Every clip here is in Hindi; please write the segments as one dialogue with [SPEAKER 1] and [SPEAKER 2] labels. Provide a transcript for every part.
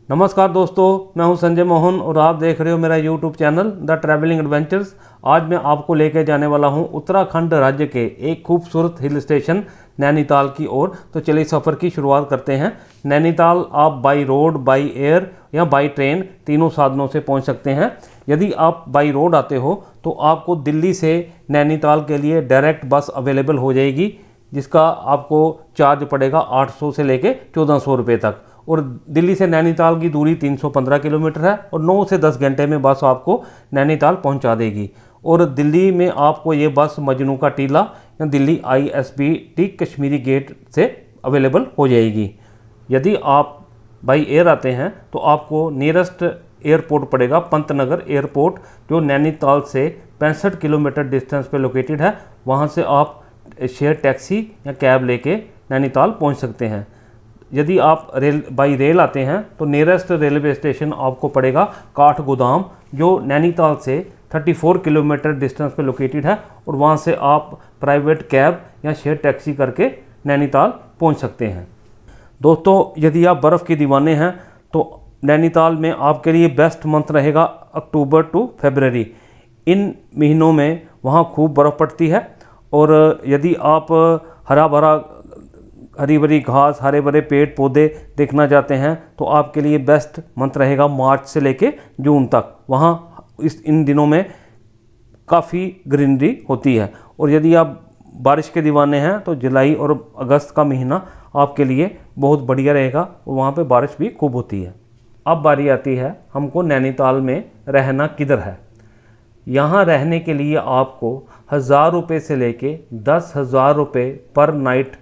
[SPEAKER 1] नमस्कार दोस्तों, मैं हूं संजय मोहन और आप देख रहे हो मेरा YouTube channel the travelling adventures. आज मैं आपको लेकर जाने वाला हूं उत्तराखंड राज्य के एक खूबसूरत हिल स्टेशन नैनीताल की ओर। तो चलिए सफ़र की शुरुआत करते हैं। नैनीताल आप बाई रोड, बाई एयर या बाई ट्रेन तीनों साधनों से पहुंच सकते हैं। यदि आप बाई रोड आते हो तो आपको दिल्ली से नैनीताल के लिए डायरेक्ट बस अवेलेबल हो जाएगी, जिसका आपको चार्ज पड़ेगा 800 से लेके 1400 रुपये तक। और दिल्ली से नैनीताल की दूरी 315 किलोमीटर है और 9 से 10 घंटे में बस आपको नैनीताल पहुंचा देगी। और दिल्ली में आपको ये बस मजनू का टीला या दिल्ली ISBT कश्मीरी गेट से अवेलेबल हो जाएगी। यदि आप बाई एयर आते हैं तो आपको नियरेस्ट एयरपोर्ट पड़ेगा पंतनगर एयरपोर्ट, जो नैनीताल से 65 किलोमीटर डिस्टेंस पे लोकेटेड है। वहाँ से आप शेयर टैक्सी या कैब लेके नैनीताल पहुँच सकते हैं। यदि आप बाई रेल आते हैं तो नियरेस्ट रेलवे स्टेशन आपको पड़ेगा काठगोदाम, जो नैनीताल से 34 किलोमीटर डिस्टेंस पे लोकेटेड है। और वहाँ से आप प्राइवेट कैब या शेयर टैक्सी करके नैनीताल पहुँच सकते हैं। दोस्तों, यदि आप बर्फ़ के दीवाने हैं तो नैनीताल में आपके लिए बेस्ट मंथ रहेगा अक्टूबर टू फरवरी। इन महीनों में वहाँ खूब बर्फ़ पड़ती है। और यदि आप हरी भरी घास, हरे भरे पेड़ पौधे देखना चाहते हैं तो आपके लिए बेस्ट मंथ रहेगा मार्च से लेके जून तक। वहाँ इन दिनों में काफ़ी ग्रीनरी होती है। और यदि आप बारिश के दीवाने हैं तो जुलाई और अगस्त का महीना आपके लिए बहुत बढ़िया रहेगा और वहाँ पे बारिश भी खूब होती है। अब बारी आती है हमको नैनीताल में रहना किधर है। यहाँ रहने के लिए आपको 1000 रुपये से लेके 10,000 रुपये पर नाइट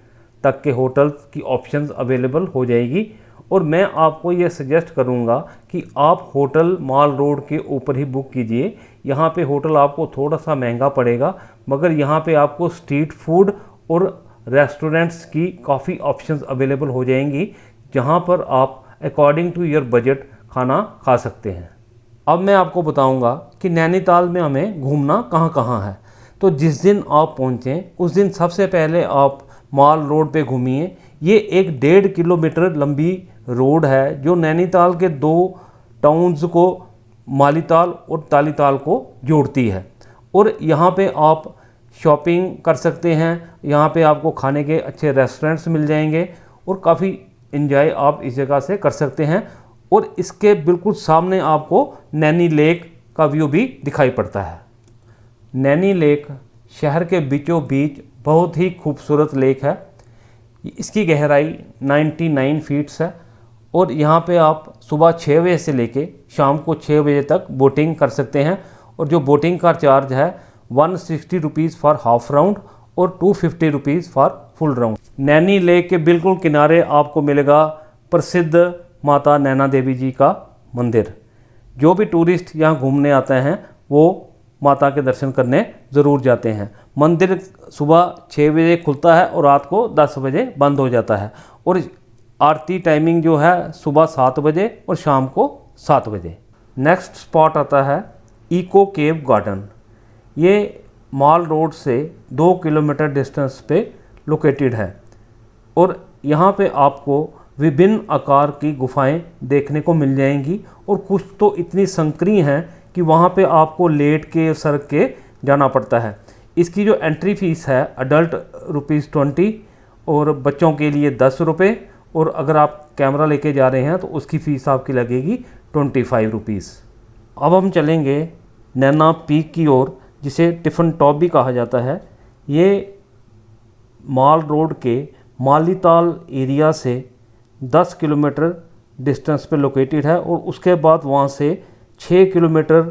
[SPEAKER 1] तक के होटल्स की ऑप्शंस अवेलेबल हो जाएगी। और मैं आपको ये सजेस्ट करूँगा कि आप होटल माल रोड के ऊपर ही बुक कीजिए। यहाँ पे होटल आपको थोड़ा सा महंगा पड़ेगा, मगर यहाँ पे आपको स्ट्रीट फूड और रेस्टोरेंट्स की काफ़ी ऑप्शंस अवेलेबल हो जाएंगी, जहाँ पर आप अकॉर्डिंग टू योर बजट खाना खा सकते हैं। अब मैं आपको बताऊँगा कि नैनीताल में हमें घूमना कहाँ कहाँ है। तो जिस दिन आप पहुँचें उस दिन सबसे पहले आप माल रोड पे घूमिए। ये एक 1.5 किलोमीटर लंबी रोड है जो नैनीताल के दो टाउन्स को, मालीताल और तालीताल को जोड़ती है। और यहाँ पे आप शॉपिंग कर सकते हैं। यहाँ पे आपको खाने के अच्छे रेस्टोरेंट्स मिल जाएंगे और काफ़ी एंजॉय आप इस जगह से कर सकते हैं। और इसके बिल्कुल सामने आपको नैनी लेक का व्यू भी दिखाई पड़ता है। नैनी लेक शहर के बीचों बीच बहुत ही खूबसूरत लेक है। इसकी गहराई 99 फीट्स है। और यहाँ पे आप सुबह 6 बजे से लेके शाम को 6 बजे तक बोटिंग कर सकते हैं। और जो बोटिंग का चार्ज है 160 रुपीज़ फॉर हाफ राउंड और 250 rupees for full round. Naini lake के बिल्कुल किनारे आपको मिलेगा प्रसिद्ध माता नैना देवी जी का मंदिर। जो भी टूरिस्ट यहाँ घूमने आते हैं वो माता के दर्शन करने ज़रूर जाते हैं। मंदिर सुबह 6 बजे खुलता है और रात को 10 बजे बंद हो जाता है। और आरती टाइमिंग जो है सुबह 7 बजे और शाम को 7 बजे। नेक्स्ट स्पॉट आता है इको केव गार्डन। ये माल रोड से 2 किलोमीटर डिस्टेंस पे लोकेटेड है। और यहाँ पे आपको विभिन्न आकार की गुफाएं देखने को मिल जाएंगी। और कुछ तो इतनी संकरी हैं कि वहाँ पे आपको लेट के सर के जाना पड़ता है। इसकी जो एंट्री फीस है अडल्ट ₹20 और बच्चों के लिए 10 रुपये। और अगर आप कैमरा लेके जा रहे हैं तो उसकी फ़ीस आपकी लगेगी 25 रुपीज़। अब हम चलेंगे नैना पीक की ओर, जिसे टिफ़न टॉप भी कहा जाता है। ये माल रोड के मालीताल एरिया से 10 किलोमीटर डिस्टेंस पे लोकेटेड है। और उसके बाद वहाँ से 6 किलोमीटर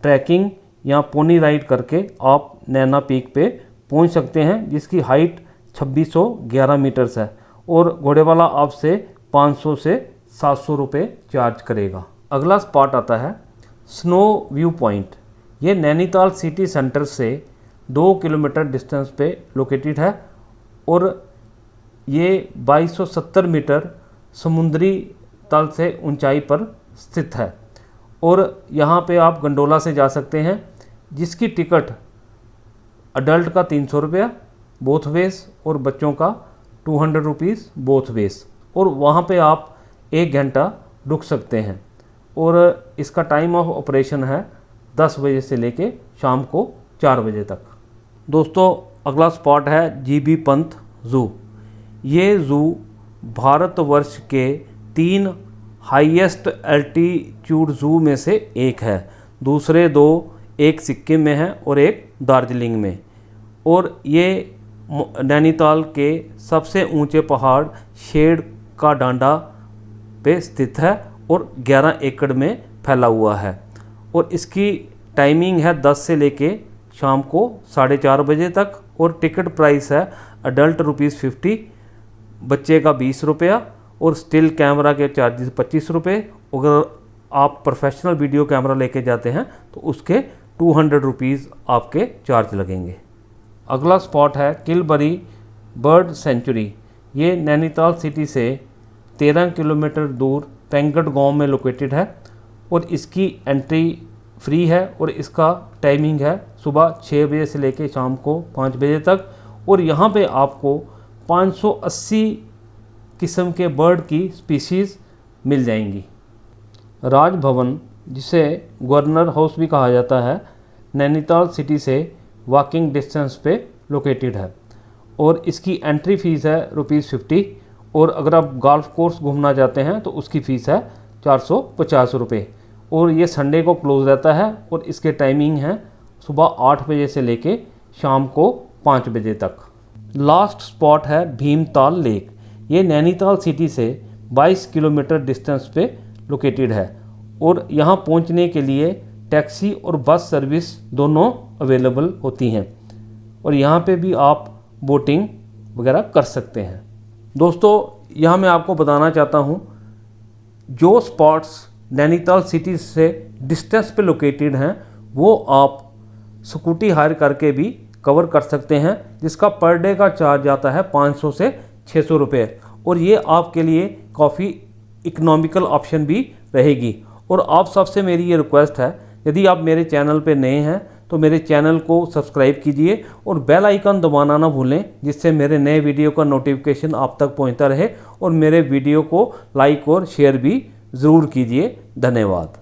[SPEAKER 1] ट्रैकिंग या पोनी राइड करके आप नैना पीक पे पहुंच सकते हैं, जिसकी हाइट 2611 मीटर्स है। और घोड़े वाला आपसे 500 से 700 रुपये चार्ज करेगा। अगला स्पॉट आता है स्नो व्यू पॉइंट। ये नैनीताल सिटी सेंटर से 2 किलोमीटर डिस्टेंस पे लोकेटेड है। और ये 2270 मीटर समुद्री तल से ऊंचाई पर स्थित है। और यहाँ पे आप गंडोला से जा सकते हैं, जिसकी टिकट अडल्ट का 300 रुपया बोथ वेज और बच्चों का 200 रुपीज़ बोथ वेज। और वहाँ पे आप 1 घंटा रुक सकते हैं। और इसका टाइम ऑफ ऑपरेशन है 10 बजे से लेके शाम को 4 बजे तक। दोस्तों अगला स्पॉट है जीबी पंत ज़ू। ये ज़ू भारतवर्ष के 3 हाईएस्ट एल्टीट्यूड ज़ू में से एक है। दूसरे 2 एक सिक्किम में है और एक दार्जिलिंग में। और ये नैनीताल के सबसे ऊंचे पहाड़ शेर का डांडा पे स्थित है और 11 एकड़ में फैला हुआ है। और इसकी टाइमिंग है 10 से लेके शाम को 4:30 बजे तक। और टिकट प्राइस है अडल्ट ₹50, बच्चे का 20 रुपया और स्टिल कैमरा के चार्जेस 25 रुपये। अगर आप प्रोफेशनल वीडियो कैमरा लेके जाते हैं तो उसके 200 रुपीज़ आपके चार्ज लगेंगे। अगला स्पॉट है किलबरी बर्ड सेंचुरी। ये नैनीताल सिटी से 13 किलोमीटर दूर पेंगट गांव में लोकेटेड है और इसकी एंट्री फ्री है। और इसका टाइमिंग है सुबह 6 बजे से लेकर शाम को 5 बजे तक। और यहाँ पे आपको 580 किस्म के बर्ड की स्पीशीज़ मिल जाएंगी। राजभवन, जिसे गवर्नर हाउस भी कहा जाता है, नैनीताल सिटी से वॉकिंग डिस्टेंस पे लोकेटेड है और इसकी एंट्री फ़ीस है ₹50। और अगर आप गोल्फ कोर्स घूमना चाहते हैं तो उसकी फ़ीस है 450 रुपये। और ये संडे को क्लोज़ रहता है और इसके टाइमिंग है सुबह 8 बजे से लेके शाम को 5 बजे तक। लास्ट स्पॉट है भीमताल लेक। ये नैनीताल सिटी से 22 किलोमीटर डिस्टेंस पे लोकेटेड है और यहाँ पहुँचने के लिए टैक्सी और बस सर्विस दोनों अवेलेबल होती हैं। और यहाँ पे भी आप बोटिंग वगैरह कर सकते हैं। दोस्तों यहाँ मैं आपको बताना चाहता हूँ जो स्पॉट्स नैनीताल सिटी से डिस्टेंस पे लोकेटेड हैं वो आप स्कूटी हायर करके भी कवर कर सकते हैं, जिसका पर डे का चार्ज आता है 500 से 600 रुपये। और ये आपके लिए काफ़ी इकोनॉमिकल ऑप्शन भी रहेगी। और आप सबसे मेरी ये रिक्वेस्ट है, यदि आप मेरे चैनल पे नए हैं तो मेरे चैनल को सब्सक्राइब कीजिए और बेल आइकन दबाना ना भूलें, जिससे मेरे नए वीडियो का नोटिफिकेशन आप तक पहुंचता रहे। और मेरे वीडियो को लाइक और शेयर भी ज़रूर कीजिए। धन्यवाद।